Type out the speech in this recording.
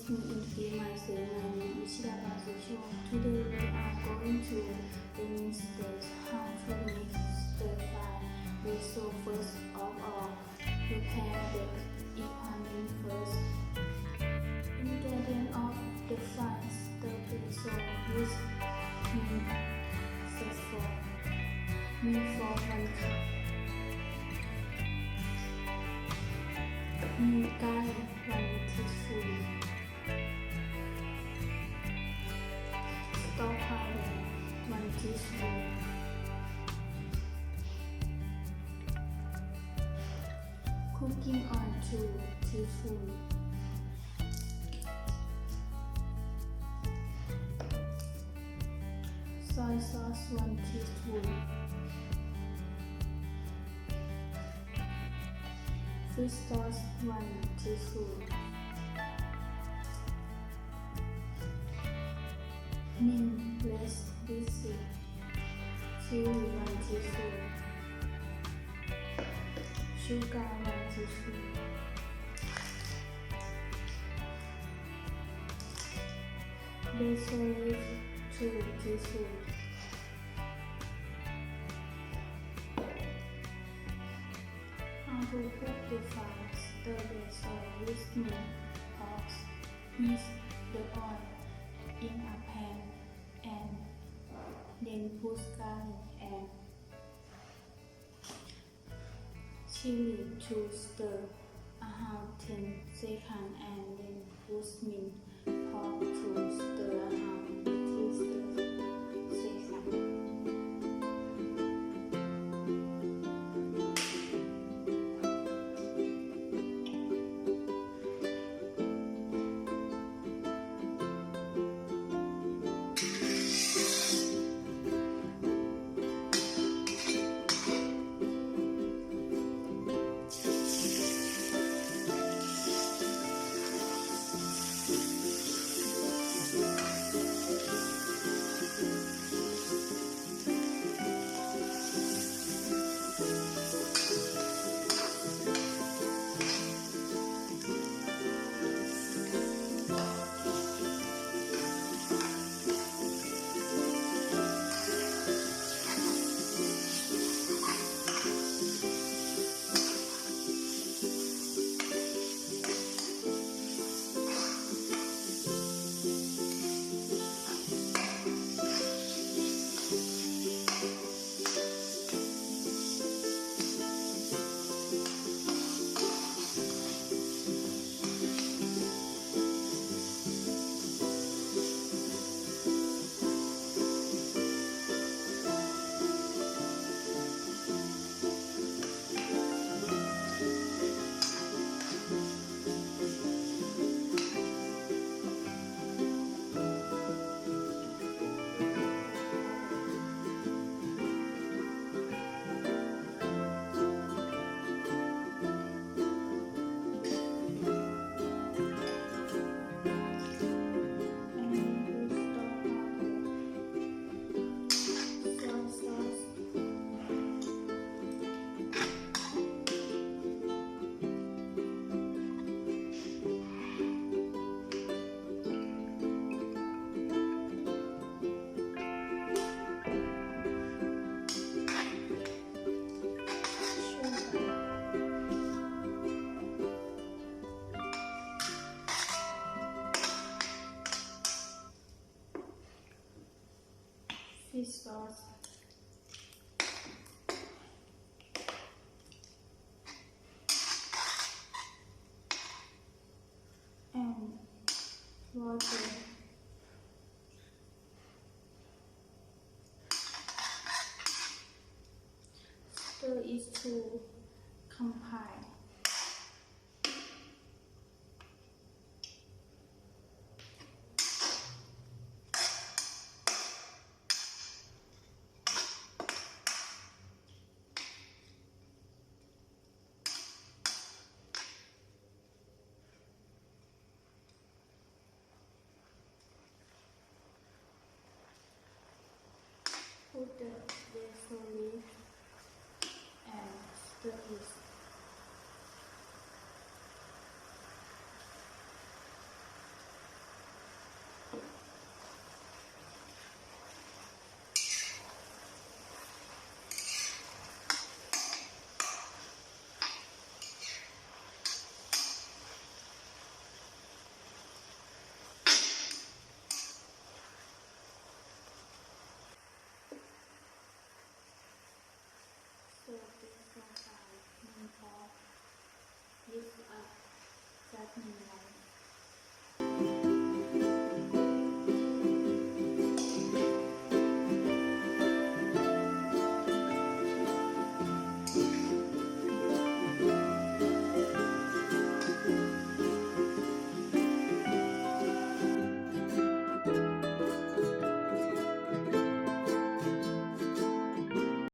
with me in Fimaise. My name is Shilapa Susho. Today we are going to demonstrate how to make stir fry. So first of all, prepare the ingredients first. Ingredient of the fried stir peso with meat, saffron, meat for 1 cup, meat garlic 1 teaspoon, stock powder 1 teaspoon, cooking oil 2 teaspoons, soy sauce 1 teaspoon, fish sauce 1 teaspoon, minced basil, chili 1 teaspoon, sugar 1 teaspoon, basil leaf 2 teaspoons. How to cook the fried stir basil with meat pots. Heat the oil in a pan and then put garlic and chili to stir around 10 seconds and then put mint pork to stir around 30 seconds. Fish sauce, and water. Stir it to combine. Put the basil leaf and stir it.